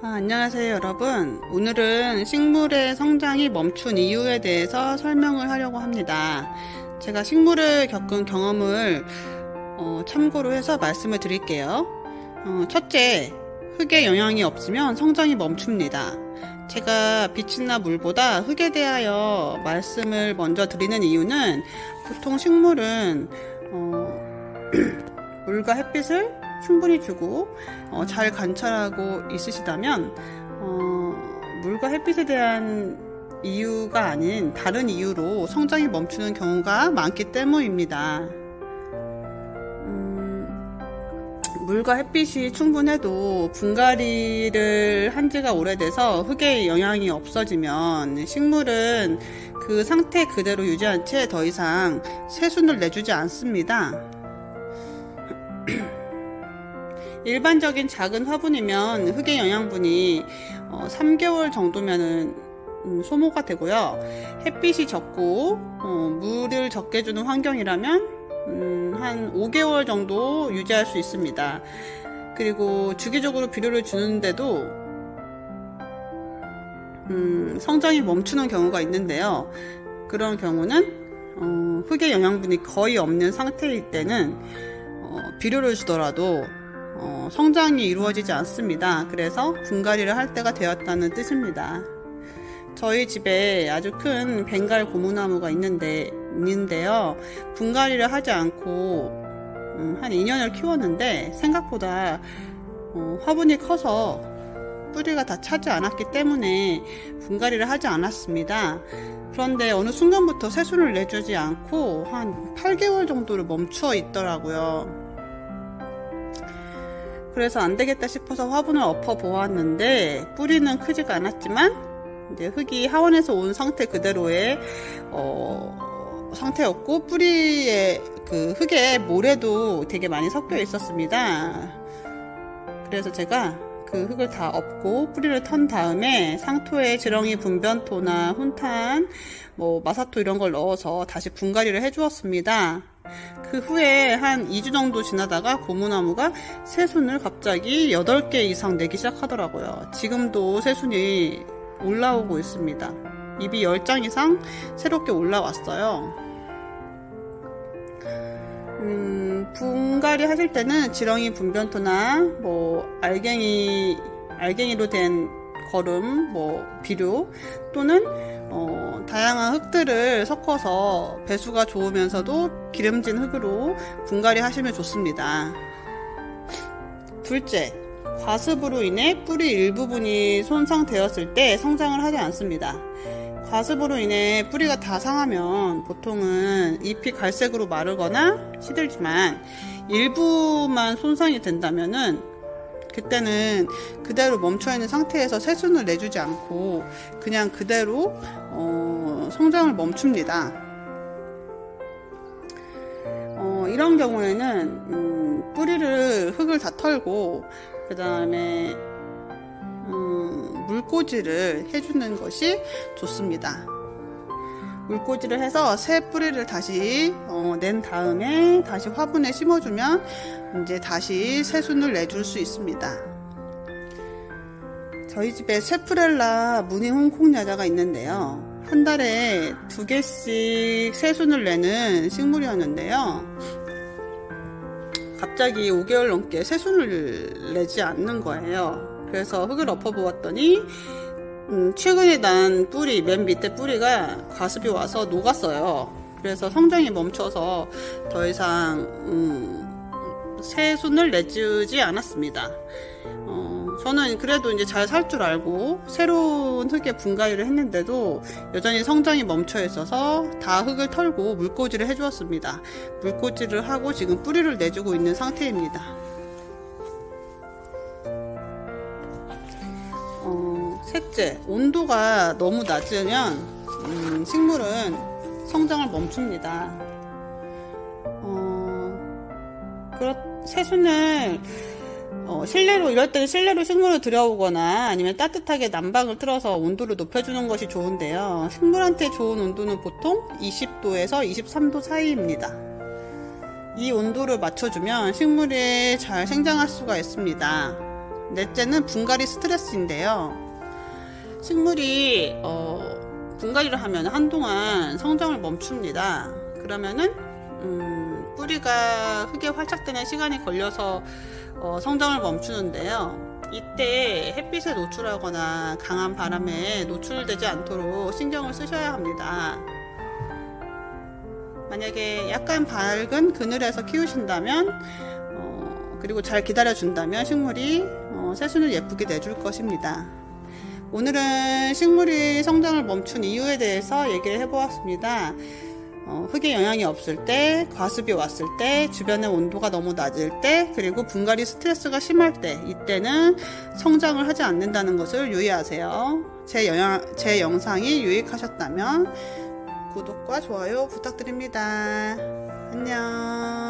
안녕하세요 여러분. 오늘은 식물의 성장이 멈춘 이유에 대해서 설명을 하려고 합니다. 제가 식물을 겪은 경험을 참고로 해서 말씀을 드릴게요. 첫째, 흙의 영향이 없으면 성장이 멈춥니다. 제가 빛이나 물보다 흙에 대하여 말씀을 먼저 드리는 이유는 보통 식물은 물과 햇빛을 충분히 주고 잘 관찰하고 있으시다면 물과 햇빛에 대한 이유가 아닌 다른 이유로 성장이 멈추는 경우가 많기 때문입니다. 물과 햇빛이 충분해도 분갈이를 한 지가 오래돼서 흙의 영향이 없어지면 식물은 그 상태 그대로 유지한 채 더 이상 새순을 내주지 않습니다. 일반적인 작은 화분이면 흙의 영양분이 3개월 정도면은 소모가 되고요. 햇빛이 적고 물을 적게 주는 환경이라면 한 5개월 정도 유지할 수 있습니다. 그리고 주기적으로 비료를 주는데도 성장이 멈추는 경우가 있는데요. 그런 경우는 흙의 영양분이 거의 없는 상태일 때는 비료를 주더라도 성장이 이루어지지 않습니다. 그래서 분갈이를 할 때가 되었다는 뜻입니다. 저희 집에 아주 큰 벵갈 고무나무가 있는데요. 분갈이를 하지 않고 한 2년을 키웠는데 생각보다 화분이 커서 뿌리가 다 차지 않았기 때문에 분갈이를 하지 않았습니다. 그런데 어느 순간부터 새순을 내주지 않고 한 8개월 정도를 멈춰 있더라고요. 그래서 안되겠다 싶어서 화분을 엎어 보았는데 뿌리는 크지가 않았지만 이제 흙이 하원에서 온 상태 그대로의 상태였고 뿌리에 그 흙에 모래도 되게 많이 섞여 있었습니다. 그래서 제가 그 흙을 다 엎고 뿌리를 턴 다음에 상토에 지렁이 분변토나 훈탄, 마사토 이런 걸 넣어서 다시 분갈이를 해주었습니다. 그 후에 한 2주 정도 지나다가 고무나무가 새순을 갑자기 8개 이상 내기 시작하더라고요. 지금도 새순이 올라오고 있습니다. 잎이 10장 이상 새롭게 올라왔어요. 분갈이 하실 때는 지렁이 분변토나 알갱이로 된 거름, 비료 또는 다양한 흙들을 섞어서 배수가 좋으면서도 기름진 흙으로 분갈이 하시면 좋습니다. 둘째, 과습으로 인해 뿌리 일부분이 손상되었을 때 성장을 하지 않습니다. 과습으로 인해 뿌리가 다 상하면 보통은 잎이 갈색으로 마르거나 시들지만 일부만 손상이 된다면은 그때는 그대로 멈춰있는 상태에서 새순을 내주지 않고 그냥 그대로 성장을 멈춥니다. 이런 경우에는 뿌리를 흙을 다 털고 그 다음에 물꽂이를 해주는 것이 좋습니다. 물꽂이를 해서 새 뿌리를 다시 낸 다음에 다시 화분에 심어주면 이제 다시 새순을 내줄 수 있습니다. 저희 집에 쇠프렐라 무늬 홍콩야자가 있는데요. 한 달에 2개씩 새순을 내는 식물이었는데요. 갑자기 5개월 넘게 새순을 내지 않는 거예요. 그래서 흙을 엎어보았더니 최근에 난 뿌리, 맨 밑에 뿌리가 과습이 와서 녹았어요. 그래서 성장이 멈춰서 더 이상 새순을 내주지 않았습니다. 저는 그래도 이제 잘 살 줄 알고 새로운 흙에 분갈이를 했는데도 여전히 성장이 멈춰 있어서 다 흙을 털고 물꽂이를 해주었습니다. 물꽂이를 하고 지금 뿌리를 내주고 있는 상태입니다. 셋째, 온도가 너무 낮으면 식물은 성장을 멈춥니다. 새순을 이럴 때는 실내로 식물을 들여오거나 아니면 따뜻하게 난방을 틀어서 온도를 높여주는 것이 좋은데요. 식물한테 좋은 온도는 보통 20도에서 23도 사이입니다. 이 온도를 맞춰주면 식물이 잘 생장할 수가 있습니다. 넷째는 분갈이 스트레스인데요. 식물이 분갈이를 하면 한동안 성장을 멈춥니다. 그러면은 뿌리가 흙에 활착되는 시간이 걸려서 성장을 멈추는데요. 이때 햇빛에 노출하거나 강한 바람에 노출되지 않도록 신경을 쓰셔야 합니다. 만약에 약간 밝은 그늘에서 키우신다면 그리고 잘 기다려준다면 식물이 새순을 예쁘게 내줄 것입니다. 오늘은 식물이 성장을 멈춘 이유에 대해서 얘기를 해보았습니다. 흙에 영향이 없을 때, 과습이 왔을 때, 주변의 온도가 너무 낮을 때, 그리고 분갈이 스트레스가 심할 때, 이때는 성장을 하지 않는다는 것을 유의하세요. 제 영상이 유익하셨다면 구독과 좋아요 부탁드립니다. 안녕.